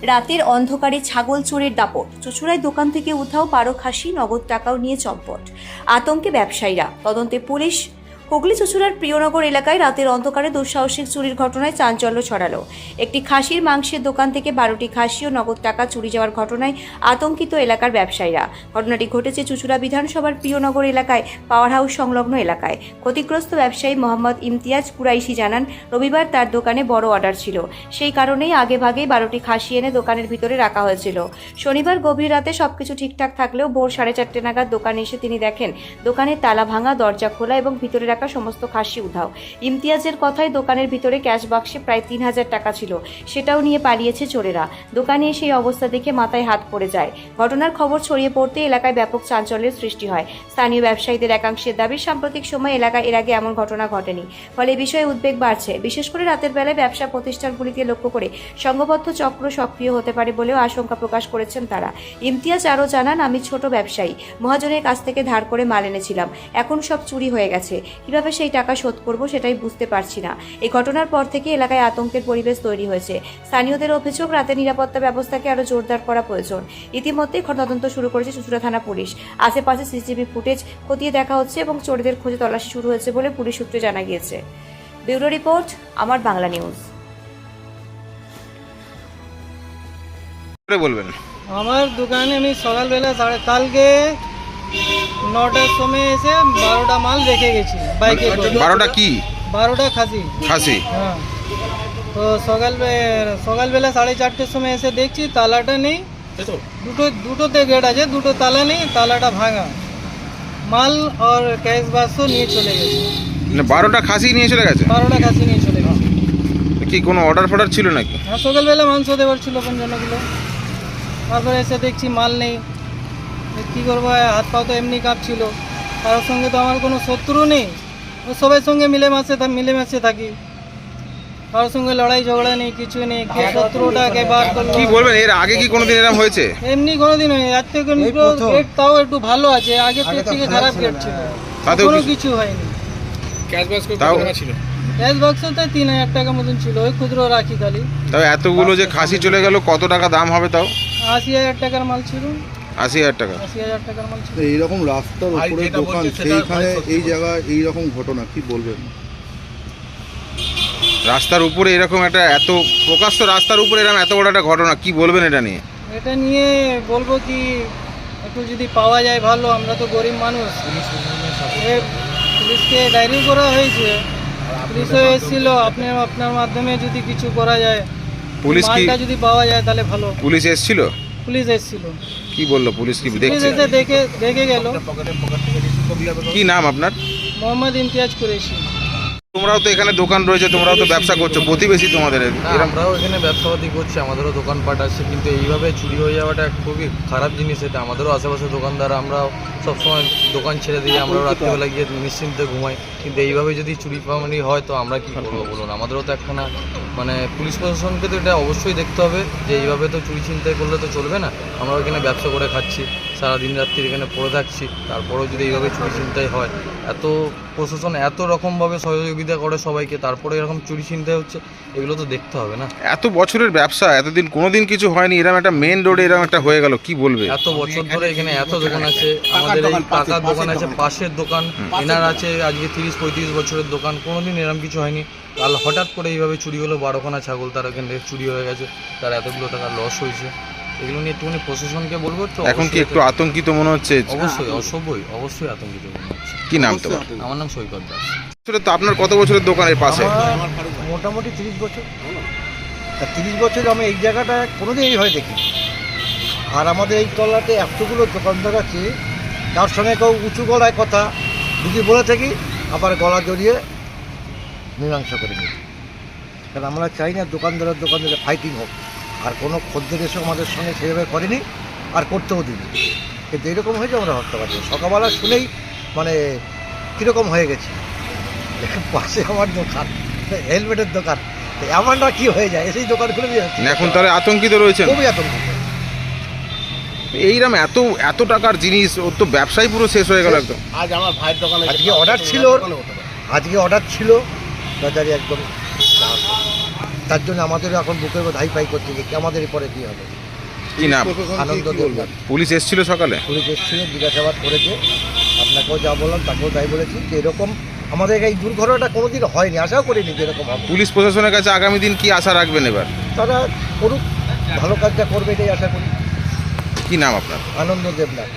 রাতের অন্ধকারে ছাগল চোরের দাপট, চুঁচুড়ায় দোকান থেকে উধাও 12 খাসি, নগদ টাকাও নিয়ে চম্পট। আতঙ্কে ব্যবসায়ীরা, তদন্তে পুলিশ। হুগলি চুঁচুড়ার প্রিয়নগর এলাকায় রাতের অন্ধকারে দুঃসাহসিক চুরির ঘটনায় চাঞ্চল্য ছড়ালো। একটি খাসির মাংসের দোকান থেকে 12টি খাসি ও নগদ টাকা চুরি যাওয়ার ঘটনায় আতঙ্কিত এলাকার ব্যবসায়ীরা। ঘটনাটি ঘটেছে চুঁচুড়া বিধানসভার প্রিয়নগর এলাকায়, পাওয়ার হাউস সংলগ্ন এলাকায়। ক্ষতিগ্রস্ত ব্যবসায়ী মোহাম্মদ ইমতিয়াজ কুরাইশি জানান, রবিবার তার দোকানে বড় অর্ডার ছিল, সেই কারণেই আগেভাগেই 12টি খাসি এনে দোকানের ভিতরে রাখা হয়েছিল। শনিবার গভীর রাতে সবকিছু ঠিকঠাক থাকলেও ভোর 4:30 নাগাদ দোকানে এসে তিনি দেখেন দোকানের তালা ভাঙা, দরজা খোলা এবং ভিতরে সমস্ত খাসি উধাও। ইমতিয়াজের কথায় দোকানের ভিতরে ক্যাশ বাক্সে প্রায় 3000 টাকা ছিল, সেটাও নিয়ে পালিয়েছে চোরেরা। দোকানে সেই অবস্থা দেখে মাথায় হাত পড়ে যায়। ঘটনার খবর ছড়িয়ে পড়তে এলাকায় ব্যাপক চাঞ্চল্যের সৃষ্টি হয়। স্থানীয় ব্যবসায়ীদের একাংশের দাবি, সাম্প্রতিক সময় এলাকায় এর আগে এমন ঘটনা ঘটেনি, ফলে এই বিষয়ে উদ্বেগ বাড়ছে। বিশেষ করে রাতের বেলায় ব্যবসা প্রতিষ্ঠানগুলিকে লক্ষ্য করে সংঘবদ্ধ চক্র সক্রিয় হতে পারে বলেও আশঙ্কা প্রকাশ করেছেন তারা। ইমতিয়াজ আরও জানান, আমি ছোট ব্যবসায়ী, মহাজনের কাছ থেকে ধার করে মাল এনেছিলাম, এখন সব চুরি হয়ে গেছে, কিভাবে সেই টাকা শোধ করব সেটাই বুঝতে পারছি না। এই ঘটনার পর থেকে এলাকায় আতঙ্কের পরিবেশ তৈরি হয়েছে। স্থানীয়দের অভিযোগ, রাতের নিরাপত্তা ব্যবস্থাকে আরও জোরদার করা প্রয়োজন। ইতিমধ্যেই তদন্ত শুরু করেছে চুঁচুড়া থানা পুলিশ। আশেপাশে সিসিটিভি ফুটেজ খতিয়ে দেখা হচ্ছে এবং চোরদের খোঁজে তল্লাশি শুরু হয়েছে বলে পুলিশ সূত্রে জানা গিয়েছে। ব্যুরো রিপোর্ট, আমার বাংলা নিউজ। বলবেন। আমার দোকানে আমি সকালবেলা কালকে 9টার সময় এসে 12টা মাল রেখে গেছি বাইকে করে। 12টা কি? 12টা খাসি। হ্যাঁ। তো সকালবেলা 4:30টার সময় এসে দেখছি তালাটা নেই, দুটোতে গেট আছে, দুটো তালা নেই, তালাটা ভাঙা। মাল আর ক্যাশ বাক্স নিয়ে চলে গেছে। 12টা খাসি নিয়ে চলে গেছে? 12টা খাসি নিয়ে চলে গেছে। কি কোনো অর্ডার ফর্ডার ছিল নাকি? হ্যাঁ, সকালবেলা মাংস দেওয়ার ছিল 55 কিলো। তারপরে এসে দেখছি মাল নেই, কী করবো, হাত পাও তো এমনি কাঁপছিল। কারোর সঙ্গে তো আমার কোনো শত্রু নেই, সবার সঙ্গে মিলেমিশে থাকি, কারোর সঙ্গে লড়াই ঝগড়া নেই, কিছু নেই। কে শত্রুটাকে বার করলো। কি বলবেন, এর আগে কি কোনোদিন এরকম হয়েছে? এমনি কোনোদিন হয়নি। আজ থেকে গেট তাও একটু ভালো আছে, আগে থেকে খারাপ গেট ছিল, কোনো কিছু হয়নি। ক্যাশ বাক্স তো 3000 টাকা মতন ছিল, ওই খুচরো রাখি খালি। তাও এতগুলো যে খাসি চলে গেল, কত টাকা দাম হবে তাও? 80,000 টাকার মাল ছিল। 80,000 টাকা? 80,000 টাকার মাল ছিল। এইরকম রাস্তার উপরে দোকান, সেইখানে এই জায়গায় এইরকম ঘটনা, কি বলবেন? রাস্তার উপরে এরকম একটা, এত প্রকাশ্য রাস্তার উপরে এরকম এত বড় একটা ঘটনা, কি বলবেন এটা নিয়ে? এটা নিয়ে বলবো কি, একটু যদি পাওয়া যায় ভালো, আমরা তো গরিব মানুষ। পুলিশকে ডায়েরি করা হয়েছে, পুলিশও এসেছিল, আপনার মাধ্যমে যদি কিছু করা যায়, মালটা যদি পাওয়া যায় তাহলে ভালো। পুলিশ এসেছিল? পুলিশ এসেছিল। কি বললো পুলিশ? কি দেখছে? দেখে গেল। কি নাম আপনার? মোহাম্মদ ইমতিয়াজ কুরাইশি। তোমরাও তো এখানে দোকান রয়েছে, তোমরাও তো ব্যবসা করছো, প্রতিবেশী তোমাদের। আমরাও এখানে ব্যবসাপাতি করছি, আমাদেরও দোকানপাট আছে, কিন্তু এইভাবে চুরি হয়ে যাওয়াটা খুবই খারাপ জিনিস। এটা আমাদেরও আশেপাশে দোকানদার, আমরাও সবসময় দোকান ছেড়ে দিয়ে আমরাও রাত্রিবেলা গিয়ে নিশ্চিন্তে ঘুমাই, কিন্তু এইভাবে যদি চুরি পামারি হয় তো আমরা কী করবো বলুন? আমাদেরও তো একখানা পুলিশ প্রশাসনকে তো এটা অবশ্যই দেখতে হবে যে এইভাবে তো চুরি ছিনতাই করলে তো চলবে না। আমরাও এখানে ব্যবসা করে খাচ্ছি, সারাদিন রাত্রি এখানে পড়ে থাকছি, তারপরেও যদি এইভাবে চুরি ছিনতাই হয়, এত প্রশাসন এত রকমভাবে সহযোগিতা করে সবাইকে, তারপরে এরকম চুরি ছিনতাই হচ্ছে, এগুলো তো দেখতে হবে না। এত বছরের ব্যবসা, এতদিন কোনোদিন কিছু হয়নি, এরকম একটা মেন রোডে এরকম একটা হয়ে গেল, কি বলবে? এত বছর ধরে এখানে এত দোকান আছে, আমাদের এই কাকার দোকান আছে, পাশের দোকান এনার আছে, আজকে 30-35 বছরের দোকান, কোনোদিন এরকম কিছু হয়নি। কাল হঠাৎ করে এইভাবে চুরি হলো, 12খানা ছাগল তার এখানে চুরি হয়ে গেছে, তার এতগুলো টাকা লস হয়েছে। এগুলো নিয়ে একটুখানি প্রশাসনকে বলবো। তো এখন কি একটু আতঙ্কিত মনে হচ্ছে? অবশ্যই অবশ্যই আতঙ্কিত মনে হচ্ছে। কি নাম তোমার? আমার নাম সৈকত দাস। তো আপনার কত বছরের দোকানের পাশে? মোটামুটি 30 বছর। তা 30 বছর আমি এই জায়গাটা কোনোদিন এইভাবে দেখি। আর আমাদের এই তলাতে এতগুলো দোকানদার আছে, তার সঙ্গে কেউ উঁচু গলায় কথা যদি বলে থাকি, আবার গলা জড়িয়ে মীমাংসা করে নিই। কারণ আমরা চাই না দোকানদারের ফাইটিং হোক, আর কোনো খদ্দের এসে আমাদের সঙ্গে সেভাবে করেনি, আর করতেও দিই। কিন্তু এইরকম হয়েছে, আমরা হতে পারছি সকালবেলা শুনেই কীরকম হয়ে গেছে। পাশে আমার দোকান, হেলমেটের দোকান, এমনটা কি হয়ে যায়, সেই দোকান খুলে দিয়ে এখন তাহলে আতঙ্কিত রয়েছে? খুবই আতঙ্কিত। এইরকম এত টাকার জিনিস, ওর তো ব্যবসায় পুরো শেষ হয়ে গেল একদম। আজ আমার ভাইয়ের দোকানে আজকে অর্ডার ছিল, বাজারে একদম তার জন্য আমাদেরও এখন বুকের উপর ধাই পাই করছে যে আমাদের পরে কী হবে। কি নাম? প্রশাসন আনন্দ কি বললো? দেবনাথ। পুলিশ এসেছিল সকালে? পুলিশ এসেছিল, জিজ্ঞাসাবাদ করেছে, আপনাকেও যা বললাম তাকেও তাই বলেছি যে এরকম আমাদের এই দুর্ঘটনাটা কোনোদিন হয়নি, আশাও করিনি যে এরকম হবে। পুলিশ প্রশাসনের কাছে আগামী দিন কি আশা রাখবেন এবার? তারা করুক, ভালো কাজটা করবে এটাই আশা করি। কি নাম আপনার? আনন্দ দেবনাথ।